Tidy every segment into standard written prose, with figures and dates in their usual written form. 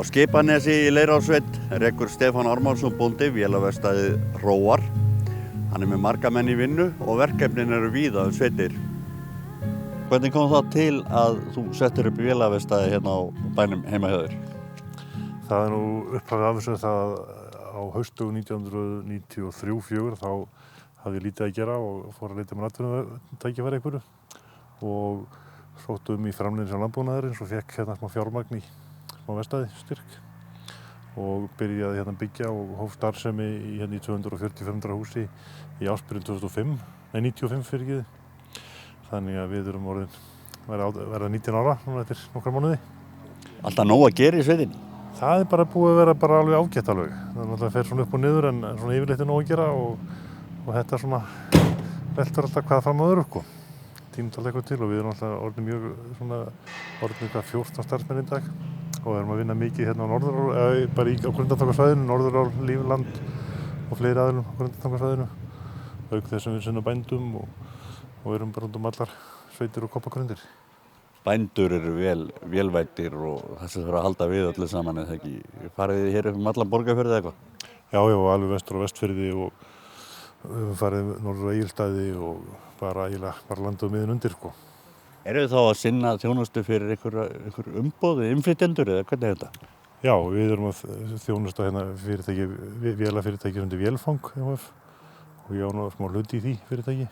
Skipanesi í Leirársveit rekur Stefán Ármannsson bóndi vélaverkstæðið Hróar. Hann með marga menn í vinnu og verkefnin eru víða sveitir. Hvernig kom það til að þú settir upp vélaverkstæði hérna á bænum heima hjá þér? Það nú upphafið af þessu það á haustdögum 1993-94 þá hafði ég lítið að gera og fór að leita með atvinnutækifæri einhverju og sótti í framleiðni sem landbúnaðarins og fékk hérna smá fjármagn í smá verkstæði styrk og byrjaði hérna að byggja og hóf starfsemi í hérna í 240-500 húsi í ársbyrjun 95 fyrirgefið. Þannig að við erum verða 19 ára núna eftir nokkra mánuði. Alltaf nóg að gera í sveitinni? Það bara búið að vera bara alveg ágætt alveg. Það náttúrulega fer svona upp og niður en svona yfirleitt nóg að gera og þetta svona veltur alltaf hvað fram á öðru sko. Tímt alltaf eitthvað til og við erum alltaf orðin 14 starfsmenn í dag og erum að vinna mikið hérna á Norðurál, bara á Grundartangasvæðinu, Norðurál, Lífland og fleiri aðilum á Grundartangasvæðinu. Auk þess að við sinnum bændum og erum bara allar sveitir og koppagrundir. Bændur eru vélvættir og þessi þarf að halda við öllu saman eða ekki. Farið þið hér upp allan Borgarfjörð eða eitthvað? Já, alveg vestur á Vestfirði og við höfum farið norður á Egilsstaði og bara landið miðin undir sko. Eru þið þá að sinna þjónustu fyrir einhver umboði, innflytjendur eða hvernig er þetta? Já, við erum að þjónusta hérna vélafyrirtæki sem Vélfang EHF og ég á nú smá hluti í því fyrirtæki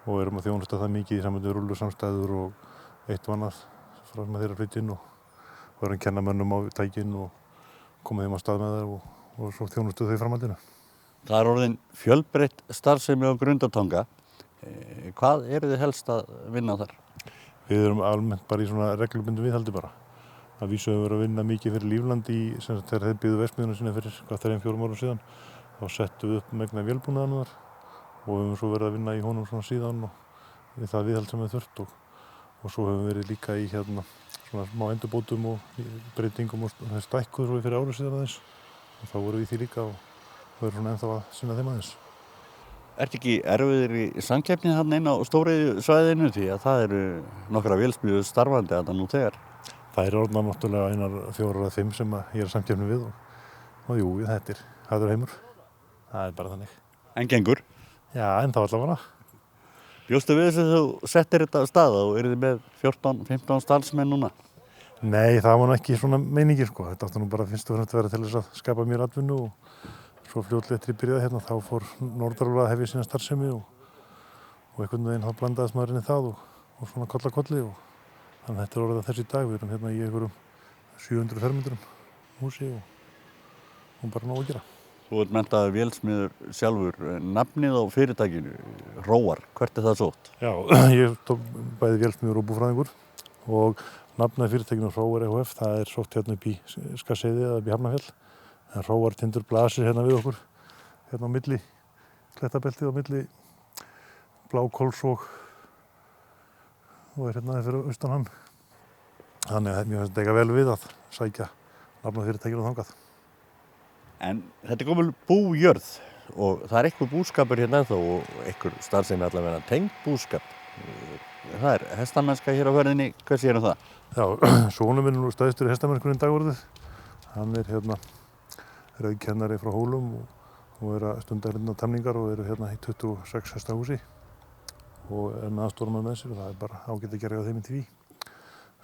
og erum að þjónusta það mikið í sambandi við rúllusamstæður og eitt og annað frá þeirra hlutin og erum að kenna mönnum á tækin og koma þeim á stað með það og svo þjónustu þau í framhaldinu. Það er orðin fjölbreytt starfsemi á Grundartanga. Hvað eru þið helst að vinna þar? Við erum almennt bara í svona reglubundum viðhaldi bara. Að vísu hefur verið að vinna mikið fyrir Lífland þegar þeir byggðu verksmiðjuna sína fyrir 3-4 árum síðan. Þá settum við upp megna vélbúnaðan þar og við höfum svo verið að vinna í honum svona síðan og við það viðhald sem við þurft og svo höfum við verið líka í hérna svona smá endurbótum og breytingum og það stækkuð svo fyrir árum síðan aðeins og þá vorum við í því líka og erum svona ennþá að sinna þeim aðeins. Ertu ekki erfiðir í samkeppni þarna inn á stóriðjusvæðinu því að það eru nokkra vélsmiðjur starfandi þarna nú þegar? Það eru orðnar náttúrulega einar 4 eða 5 sem ég er samkeppni við og jú, þetta er harður heimur. Það er bara þannig. En gengur? Já, en þá allavega. Bjóstu við þess að þú settir þetta á stað og eru þið með 14-15 starfsmenn núna? Nei, það var ekki svona meiningir sko. Þetta átti nú bara fyrst og fremst að vera til þess að skapa mér atvinnu og svo fljótlega eftir ég byrjaði hérna þá fór Norðurál að hefja sína starfsemi og einhvern veginn þá blandaðist maður inn í það og svona koll að kolli og þannig að þetta er orðið þessi dag. Við erum hérna í einhverjum 700 fermetrum húsi og bara nóg að gera. Þú ert menntaður vélsmiður sjálfur. Nafnið á fyrirtækinu, Hróar, hvert er það sótt? Já, ég tók bæði vélsmiður og búfræðingur og nafnið fyrirtækinu Hróar EHF, það er sótt hérna upp í Skasseiði eða upp í Hafnarfjall. En Hróar tindur blasir hérna við okkur, hérna á milli klettabeltið á milli Blákóls og er hérna fyrir austan hann. Þannig að mér finnst þetta vel við að sækja nafnið fyrirtækinu þangað. En þetta er komin bújörð og það er einhver búskapur hérna ennþá og einhver starfsemi allavega tengd búskap. Það er hestamennska hér á ferðinni, hvað sér það? Já, sonur minn er stæðstur í hestamennskunni dagorðið. Hann er hérna rauðkennari frá Hólum og er að stunda hérna temningar og eru hérna í 26 hestahúsi og er með aðstoðarmann með sér og það er bara ágætt að gera á þeim í því.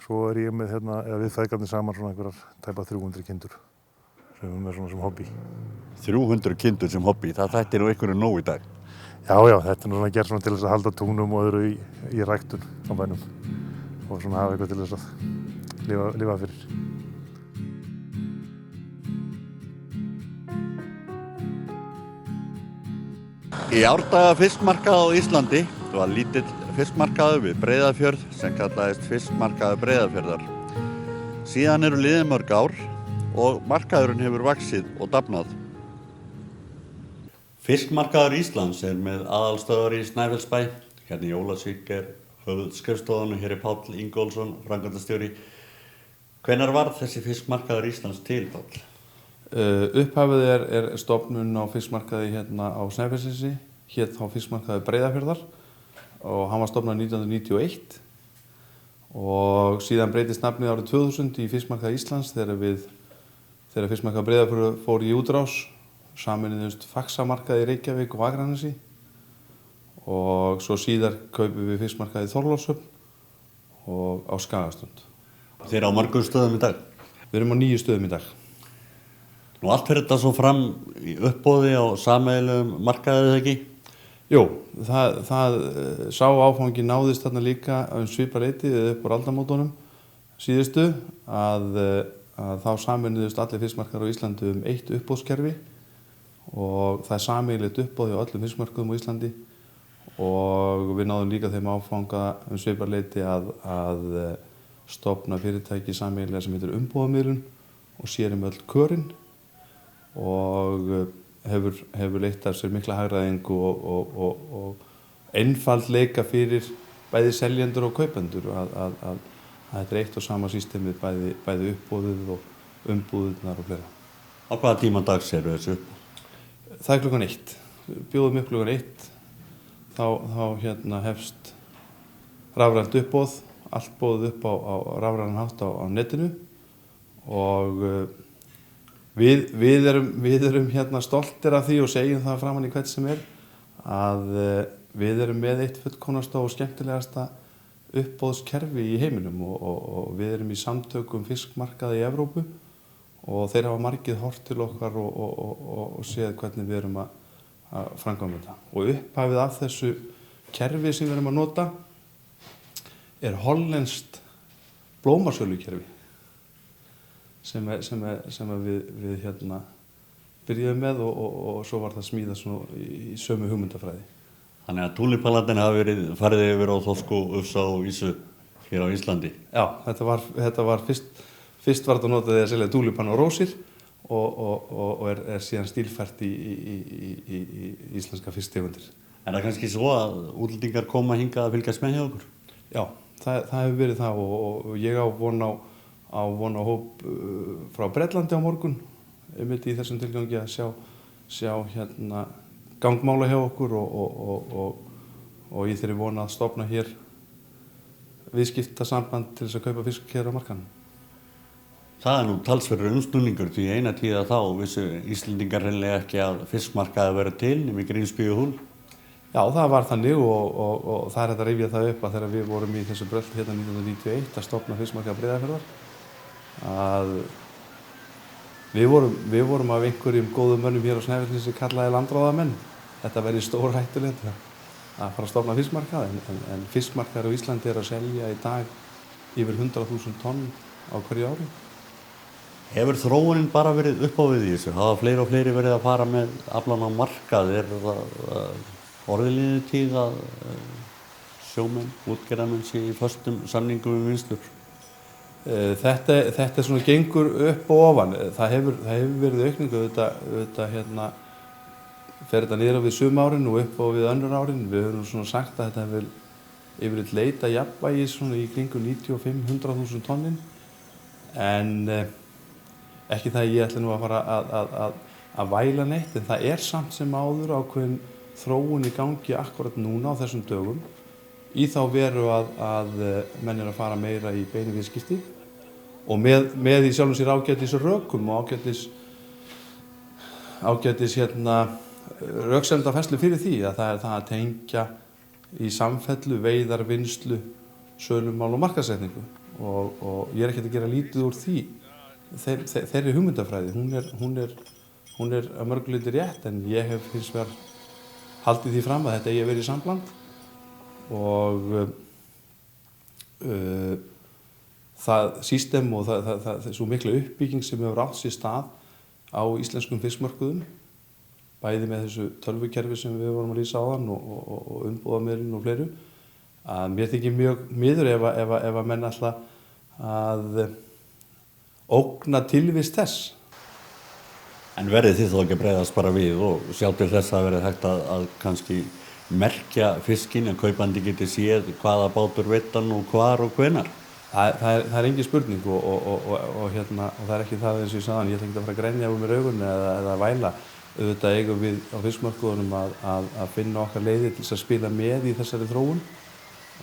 Svo er ég með hérna, við feðgarnir saman svona einhverjar tæpa 300 kindur. Sem við með svona sem hobby. 300 kindur sem hobby, það þættir nú einhverju nóg í dag. Já, þetta er nú svona gert svona til þess að halda túnum og öðru í ræktun á bænum og svona hafa eitthvað til þess að lifa fyrir. Í árdaga fiskmarkað á Íslandi var lítill fiskmarkaður við Breiðafjörð sem kallaðist Fiskmarkaður Breiðafjörðar. Síðan eru liðin mörg ár og markaðurinn hefur vaxið og dafnað. Fiskmarkaður Íslands er með aðalstöðvar í Snæfellsbæ. Hérna í Ólafsvík er höfuðskrifstofan og hér er Páll Ingólfsson, framkvæmdastjóri. Hvenær varð þessi Fiskmarkaður Íslands til, Páll? Upphafið er stofnun á fiskmarkaði hérna á Snæfellsnesi, hét þá Fiskmarkaður Breiðafjarðar og hann var stofnaður 1991 og síðan breytist nafnið árið 2000 í Fiskmarkaði Íslands þegar við þegar fiskmarkaður Breiðafjörður fór í útrás, sameinuðust Faxamarkaði í Reykjavík og Akranesi og svo síðar kaupum við fiskmarkaði í Þorlákshöfn og á Skagaströnd. Þeir eru á mörgum stöðum í dag. Við erum á 9 stöðum í dag. Nú allt fyrir þetta svo fram í uppboði á sameiginlegum markaði eða ekki? Jú, sá áfangi náðist þarna líka svipað leyti upp á aldamótunum síðustu að þá sameinuðust allir fiskmarkaðir á Íslandi eitt uppboðskerfi og það sameiginlegt uppboð hjá öllum fiskmarkaðum á Íslandi og við náðum líka þeim áfanga svipað leyti að stofna fyrirtæki sameiginlega sem heitir Umbúðamiðlun og sér öll körin og hefur leitt af sér mikla hagræðingu og einfaldleika fyrir bæði seljendur og kaupendur að þetta er eitt og sama systemið bæði uppboðið og umbúðirnar og fleira. Á hvaða tíma dags eru þessu uppboð? Það er klukkan 1. Bjóðum upp klukkan 1. Þá hefst rafrænt uppboð, allt boðið upp á rafrænan hátt á netinu og Við erum stoltir af því og segjum það framan í hvert sem er að við erum með eitt fullkomnasta og skemmtilegasta uppboðskerfi í heiminum og við erum í samtökum fiskmarkaði í Evrópu og þeir hafa margir horft til okkar og séð hvernig við erum að framkvæma þetta. Og upphafið af þessu kerfi sem við erum að nota er hollenskt blómasölukerfi sem við byrjuðum með og svo var það smíðað í sömu hugmyndafræði. Þannig að túlipalarnir hafa farið yfir á Þorskó, Ufsa og Ísu hér á Íslandi. Já, þetta var fyrst var þetta notað að selja túlipan og rósir og er síðan stílfært í íslenska fisktegundir. Er það kannski svo að útlendingar koma hingað að fylgjast með hjá okkur? Já, það hefur verið það og ég á von á hóp frá Bretlandi á morgun einmitt í þessum tilgangi að sjá gangmála hjá okkur og ég þeirri vona að stofna hér viðskiptasamband til þess að kaupa fisk hér á markaðnum. Það er nú talsverður umsnúningur því eina tíða þá vissu Íslendingar hreinlega ekki að fiskmarkaði vera til nema í Grímsby og Húl. Já, það var þannig og það er hægt að rifja það upp að þegar við vorum í þessu brölti hérna 1991 að stofna fiskmarkað Breiðafjarðar að við vorum af einhverjum góðum mönnum hér á Snæfellsnesi kallaði landráðamenn. Þetta verði stórhættulegt að fara að stofna fiskmarkað en fiskmarkaðir á Íslandi er að selja í dag yfir 100.000 tonn á hverju ári. Hefur þróunin bara verið upp á við í þessu? Hafa fleiri og fleiri verið að fara með aflan á markað? Er það orðliðið tíð að sjómenn, útgerðarmenn sé í föstum samningum við vinnslur? Þetta er svona gengur upp og ofan. Það hefur verið aukningu auðvitað fer þetta niður á við sumárin og upp á við önnur árin. Við höfum svona sagt að þetta hefur yfirleitt leita jafnvægi svona í kringum 95-100.000 tonnin en ekki það ég ætla nú að fara að væla neitt en það er samt sem áður ákveðin þróun í gangi akkurat núna á þessum dögum í þá veru að menn er að fara meira í beinu viðskipti og með í sjálfum sér ágætis rökum og ágætis röksemdafærslu fyrir því að það er það að tengja í samfellu, veiðar, vinnslu, sölumál og markaðssetningu og ég er ekkert að gera lítið úr því. Þeirri hugmyndafræði, hún er að mörgu leyti rétt en ég hef hins vegar haldið því fram að þetta eigi að vera í sambland og það system og það svo mikla uppbygging sem hefur átt sér stað á íslenskum fiskmörkuðum bæði með þessu tölvukerfi sem við vorum að lýsa áðan og umbúðamiðlun og fleiru að mér þykir mjög miður ef að menn ætla að ógna tilvist þess. En verðið þið þá ekki að bregðast bara við og sjá til þess að verið hægt að kannski merkja fiskinn að kaupandi geti séð hvaða bátur veittan og hvar og hvenar? Það er engin spurning og það er ekki það eins og ég sagði, ég ætla ekki að fara að grenja úr mér augun eða væla. Auðvitað eigum við á fiskmörkuðunum að finna okkar leiðir til þess að spila með í þessari þróun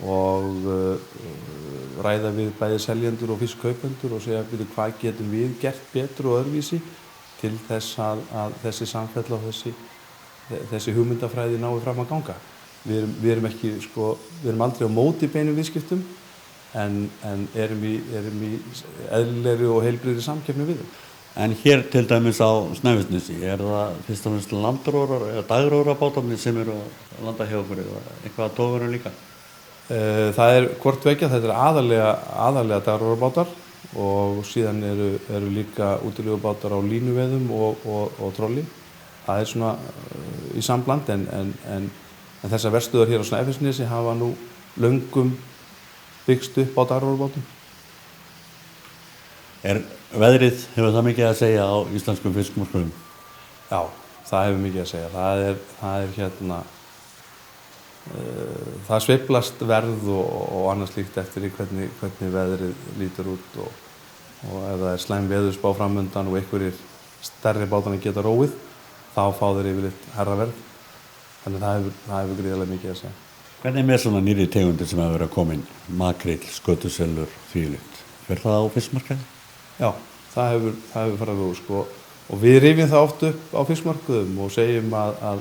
og ræða við bæði seljendur og fiskkaupendur og segja hvað getum við gert betur og öðruvísi til þess að þessi samfella og þessi hugmyndafræði nái fram að ganga. Við erum aldrei á móti beinum viðskiptum en erum í eðlilegri og heilbrigðri samkeppni við þeim. En hér til dæmis á Snæfellsnesi, það fyrst og fremst landrórar eða dagrórabátarnir sem eru að landa hjá okkur eða eitthvað að togurum líka? Það hvort tveggja, þetta aðalega dagrórabátar og síðan eru líka útilegubátar á línuveiðum og trolli. Það svona í sambland en þessar verstöðar hér á Snæfellsnesi hafa nú löngum byggst upp á dagrórabátum. Veðrið, hefur það mikið að segja á íslenskum fiskmarkaðum? Já, það hefur mikið að segja. Það sveiflast verð og annað slíkt eftir hvernig veðrið lítur út og ef það slæm veðurspá framundan og einhverjir stærri bátarnir geta róið, þá fá þeir yfirleitt hærra verð. Þannig það hefur gríðarlega mikið að segja. Hvernig með svona nýrri tegundir sem hefur verið að koma inn? Makríll, skötusellur, þvíumlíkt. Fer það á fiskmarkaði? Já, það hefur farið og við rifjum það oft upp á fiskmarkaðum og segjum að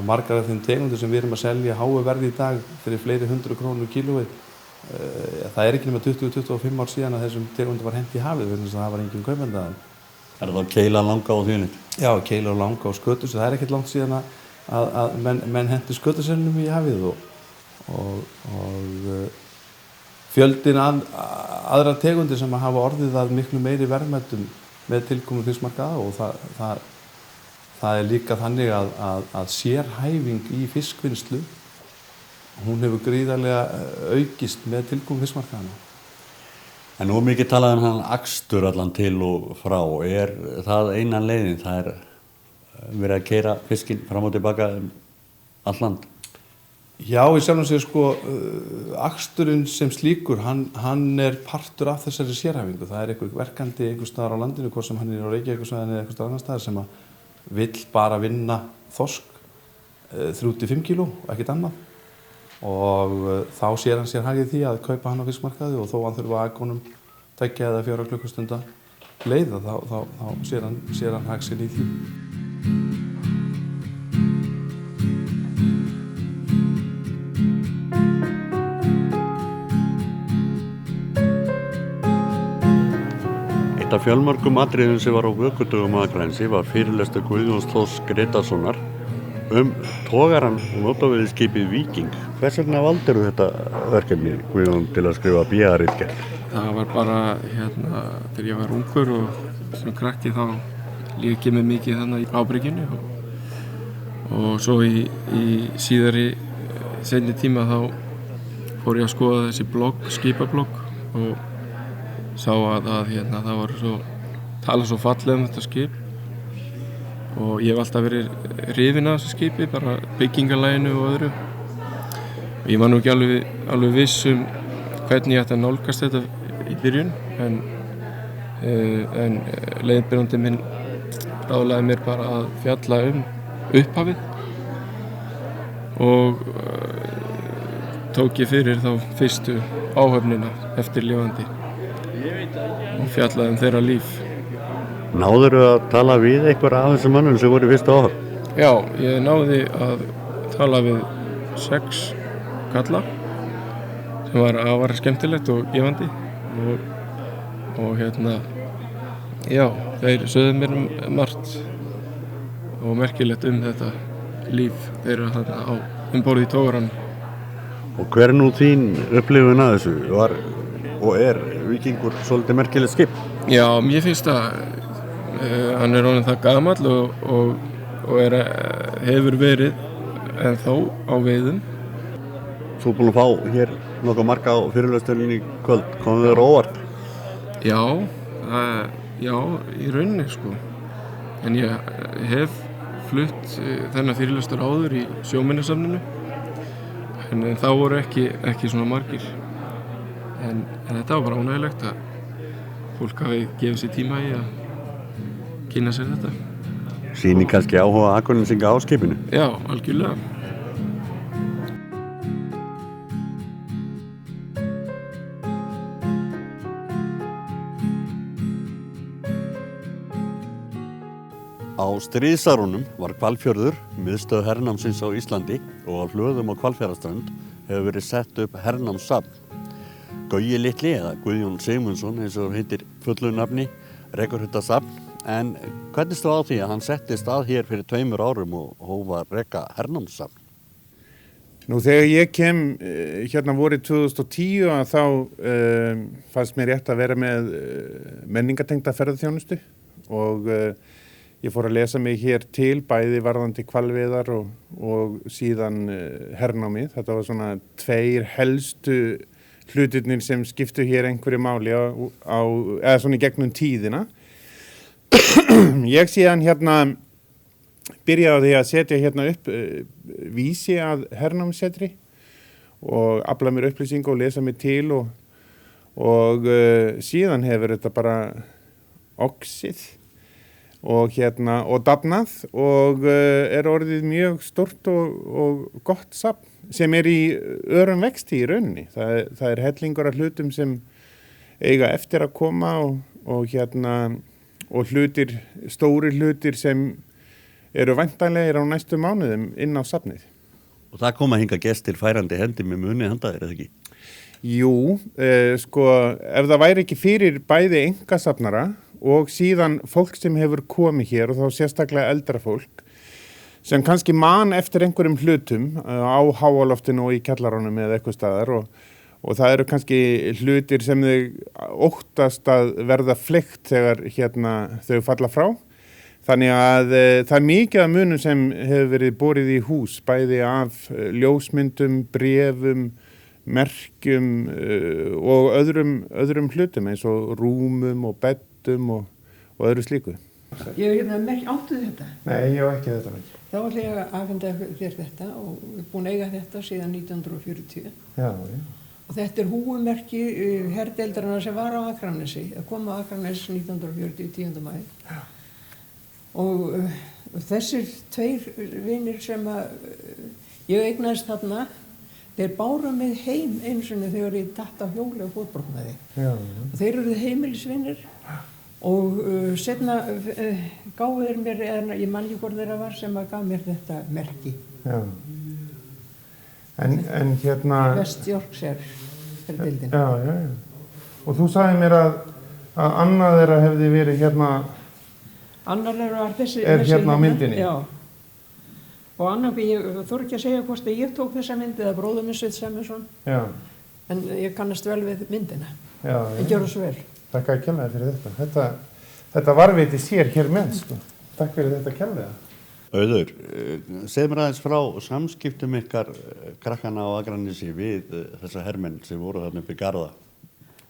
margar af þeim tegundir sem við erum að selja háu verði í dag fyrir fleiri 100 krónur kílóið, það ekki nema 20-25 ár síðan að þessum tegundum var hent í hafið vegna þess að það var engin kaupenda. Það keila, langa og þvíumlíkt? Já, keila og langa og skötus, það ekkert langt síðan að menn hentu skötusellunum í hafið og fjöldin aðra tegundir sem hafa orðið að miklu meiri verðmætum með tilkomu fiskmarkaða og það líka þannig að sérhæfing í fiskvinnslu, hún hefur gríðarlega aukist með tilkomu fiskmarkaðana. En nú mikið talað hann akstur allan til og frá, það eina leiðin, það verið að keyra fiskinn fram og tilbaka all land? Já, í sjálfum sér aksturinn sem slíkur, hann partur af þessari sérhæfingu. Það einhver verkandi einhver staðar á landinu, hvort sem hann á Reykjavík eða einhver staðar annar staðar sem vill bara vinna þorsk 3-5 kíló, ekkert annað. Og þá sér hann sér hagið því að kaupa hann á fiskmarkaði og þó hann þurfa að aðgónum 2 eða 4 klukkustunda leið, þá sér hann hag sinn í því. Eitt af fjölmörgum atriðum sem var á vökudögum Akranesi var fyrirlestur Guðjóns Þórs Gretarssonar togarann og nótaveiðiskipið Víking. Hvers vegna valdirðu þetta verkefni, Guðjón, til að skrifa BA-ritgerð? Það var bara þegar ég var ungur og sem krakki þá lék ég mig mikið þannig í ábrygginu og svo í síðari seinni tíma þá fór ég að skoða þessi blogg, skipablogg og sá að það var talað svo fallega þetta skip og ég hef alltaf verið hrifinn af þessu skipi, bara byggingarlaginu og öðru. Ég var nú ekki alveg viss hvernig ég ætti að nálgast þetta í byrjun en leiðbeinandi minn ráðlagði mér bara að fjalla upphafið og tók ég fyrir þá fyrstu áhöfnina eftirlifandi og fjallaði þeirra líf. Náðurðu að tala við einhverja af þessum mönnum sem voru í fyrstu áhöfn? Já, ég náði að tala við 6 kalla sem var skemmtilegt og gefandi og já, þeir sögðu mér margt og merkilegt þetta líf þeirra þarna borð í togarann. Og hver nú þín upplifun að þessu? Var Víkingur svolítið merkilegt skip? Já, mér finnst hann orðinn það gamall og hefur verið ennþá á veiðum. Þú búinn að fá hér nokkuð marga á fyrirlesturinn í kvöld, komið þér óvart? Já, í rauninni en ég hef flutt þennan fyrirlestur áður í sjóminjasafninu en þá voru ekki svona margir en þetta var bara ánægilegt að fólk hafi gefið sér tíma í að kynna sér þetta. Sýnir kannski áhuga Akurnesinga á skipinu? Já, algjörlega. Á stríðsárunum var Hvalfjörður miðstöð hernámsins á Íslandi og á hlöðum á Hvalfjarðarströnd hefur verið sett upp hernámssafn. Gaui litli eða Guðjón Sigmundsson eins og heitir fullu nafni rekur þetta safn, en hvernig stóð á því að hann settist að hér fyrir 2 árum og hóf að reka hernámssafn? Nú þegar ég kem hérna vorið 2010 að þá fannst mér rétt að vera með menningatengda ferðarþjónustu og ég fór að lesa mig hér til bæði varðandi hvalveiðar og síðan hernámið. Þetta var svona 2 helstu hlutirnir sem skiptu hér einhverju máli eða svona í gegnum tíðina. Ég síðan hérna byrjaði á því að setja hérna upp vísi að hernámssetri og afla mér upplýsingu og lesa mig til og síðan hefur þetta bara oxið og dafnað og er orðið mjög stórt og gott safn sem er í örum vexti í rauninni. Það er hellingur af hlutum sem eiga eftir að koma og hlutir, stóri hlutir sem eru væntanlegir á næstu mánuðum inn á safnið. Og það koma hingað gestir færandi hendi með muni handaðir, eða ekki? Jú, ef það væri ekki fyrir bæði einkasafnara og síðan fólk sem hefur komið hér og þá sérstaklega eldra fólk sem kannski man eftir einhverjum hlutum á háaloftinu og í kjallaranum eða eitthvað staðar og það eru kannski hlutir sem þau óttast að verða fleygt þegar þau falla frá. Þannig að það er mikið af munum sem hefur verið borið í hús, bæði af ljósmyndum, bréfum, merkjum og öðrum hlutum eins og rúmum og beddum og öðru slíku. Ég áttu þetta? Nei, ég á ekki þetta. Þá ætla ég að afhenda þér þetta og við erum búin að eiga þetta síðan 1940. Já. Og þetta er húfumerki herdeildarinnar sem var á Akranesi, að koma á Akranes 1940, 10. maí. Já. Og þessir 2 vinir sem ég eignaðist þarna, þeir báru mig heim einu sinni þegar ég datt á hjóli og fótbrotnaði. Og þeir eru heimilisvinir og seinna gáfu þeir mér, ég man ekki hvort þeirra var sem gaf mér þetta merki. Já. En West Yorkshire er bildin. Já. Og þú sagði mér að annað þeirra hefði verið Annar var þessi á myndinni. Já. Og annar, ég þorði ekki að segja hvort að ég tók þessa myndi eða bróður minn Sveinn Sæmundsson. Já. En ég kannast vel við myndina. Já. En gjörðu svo vel. Takk að kærlega fyrir þetta. Þetta varviti sér hér með, sko. Takk fyrir þetta kærlega. Auður, segð mér aðeins frá samskiptum ykkar krakkana á Akranesi við þessa hermenn sem voru þarna uppi í Garða.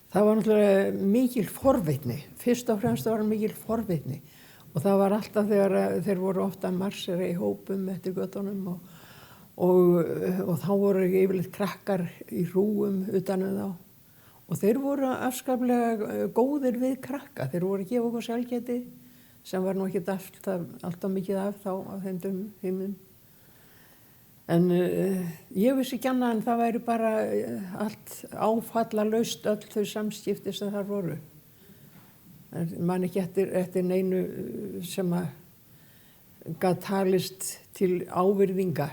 Það var náttúrulega mikil forvitni. Fyrst og fremst var mikil forvitni. Og það var alltaf þegar þeir voru ofta að marsera í hópum eftir göttunum og þá voru yfirleitt krakkar í hrúum utan þá. Og þeir voru afskaplega góðir við krakka. Þeir voru að gefa okkur sælgæti sem var nú ekki alltaf mikið af þá á þeim heimum. En ég vissi ekki annað en það væri bara allt áfallalaust öll þau samskipti sem þar voru. Man ekki eftir neinu sem gat talist til ávirðinga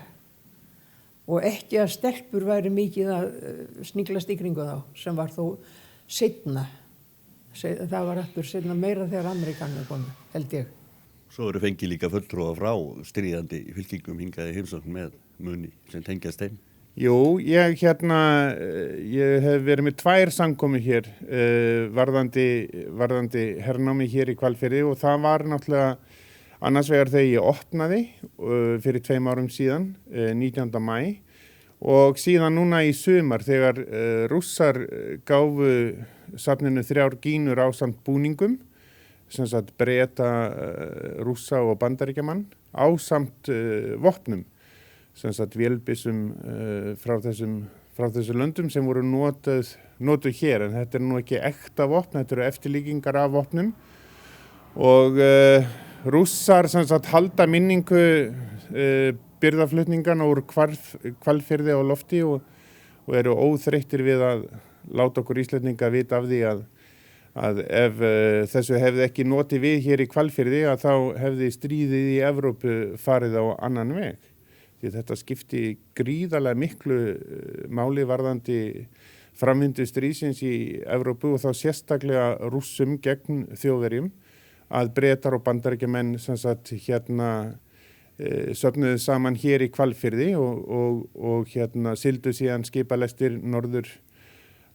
og ekki að stelpur væri mikið að sniglast í kringu þá sem var þó seinna. Það var aftur seinna meira þegar Ameríkanar komu, held ég. Svo eru fengið líka fulltrúa frá stríðandi fylkingum hingaði heimsókn með muni sem tengjast þeim. Jú, ég hef verið með 2 samkomur hér varðandi hernámi hér í Hvalfirði og það var náttúrulega annars vegar þegar ég opnaði fyrir 2 árum síðan, 19. maí og síðan núna í sumar þegar Rússar gáfu safninu 3 gínur ásamt búningum, sem sagt Breta, Rússa og Bandaríkjamann, ásamt vopnum. Sem sagt vélbyssum frá þessum löndum sem voru notuð hér, en þetta er nú ekki ekta vopn, þetta eru eftirlíkingar af vopnum og Rússar sem sagt halda minningu birgðaflutningana úr Hvalfirði á lofti og eru óþreyttir við að láta okkur Íslendinga vita af því að ef þessu hefði ekki notið við hér í Hvalfirði að þá hefði stríðið í Evrópu farið á annan veg. Því þetta skipti gríðarlega miklu máli varðandi framvindu stríðsins í Evrópu og þá sérstaklega Rússum gegn Þjóðverjum að Bretar og Bandaríkjamenn sem sagt söfnuðu saman hér í Hvalfirði og sigldu síðan skipalestir norður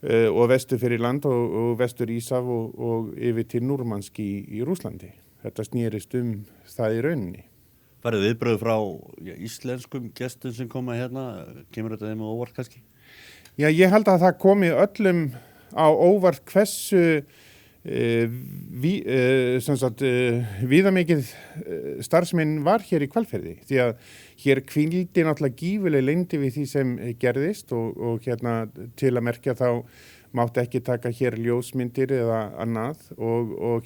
og vestur fyrir land og vestur Íshaf og yfir til Múrmansk í Rússlandi. Þetta snerist það í rauninni. Farið viðbrögð frá íslenskum gestum sem koma hérna, kemur þetta þeim á óvart kannski? Já, ég held að það komi öllum á óvart hversu viðamikið starfsmenn var hér í Hvalfirði því að hér hvíldi náttúrulega gífurleg leyndi við því sem gerðist og til að merkja þá mátti ekki taka hér ljósmyndir eða annað og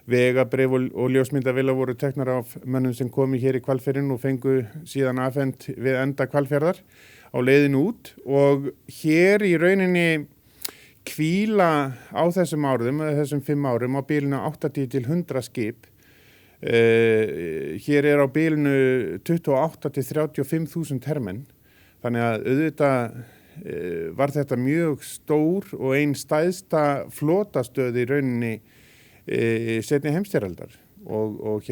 vegabréf og ljósmyndavélar voru teknar af mönnum sem komu hér í Hvalfjörðin og fengu síðan afhent við enda Hvalfjarðar á leiðinu út og hér í rauninni hvíla á þessum 5 árum á bilinu 80 til 100 skip. Hér á bilinu 28 til 35.000 hermenn. Þannig að auðvitað var þetta mjög stór og ein stæðsta flotastöð í rauninni seinni heimsstyrjaldar og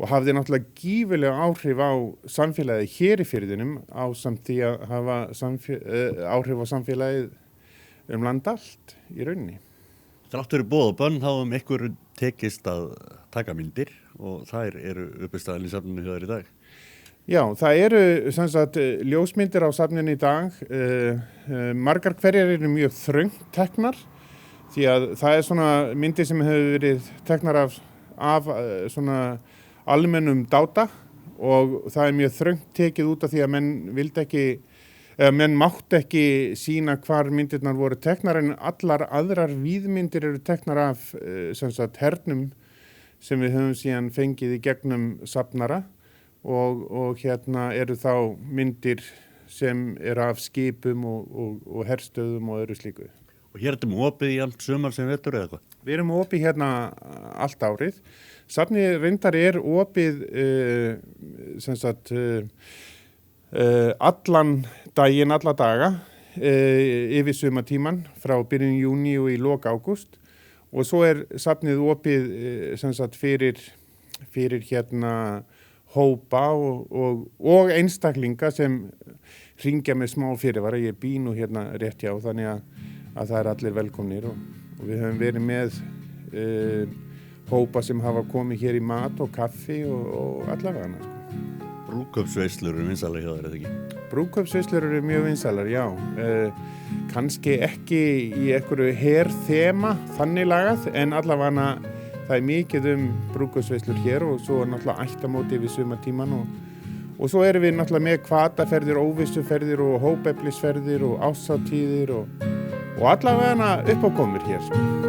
hafði náttúrulega gífurlega áhrif á samfélagið hér í firðinum ásamt því að hafa áhrif á samfélagið land allt í rauninni. Þrátt fyrir boð og bönn þá ykkur tekist að taka myndir og þær eru uppistaðan í safninu hjá þér í dag. Já, það eru sem sagt ljósmyndir á safninu í dag. Margar hverjar eru mjög þröngt teknar því að það er svona myndir sem hefur verið teknar af svona almennum dáta og það er mjög þröngt tekið út af því að menn mátt ekki sýna hvar myndirnar voru teknar en allar aðrar víðmyndir eru teknar af sem sagt hernum sem við höfum síðan fengið í gegnum safnara og eru þá myndir sem eru af skipum og herstöðum og öðru slíku. Og hér erum opið í allt sumar sem vetur eða hvað? Við erum opið hérna allt árið. Safnið reyndar er opið sem sagt allan daginn, alla daga yfir sumartíman frá byrjun júní og í lok ágúst og svo er safnið opið sem sagt fyrir hópa og einstaklinga sem hringja með smá fyrirvara. Ég bý nú hérna rétt hjá þannig að það er allir velkomnir og við höfum verið með hópa sem hafa komið hér í mat og kaffi og allavega annað. Brúðkaupsveislur eru vinsælar hjá þér, eða ekki? Brúðkaupsveislur eru mjög vinsælar, já. Kannski ekki í einhverju herþema þannig lagað, en allavega það er mikið brúðkaupsveislur hér og svo er náttúrulega ættamóti við sumartíman og svo erum við náttúrulega með hvataferðir, óvissuferðir og hópeflisferðir og árshátíðir og allavega uppákomur hér.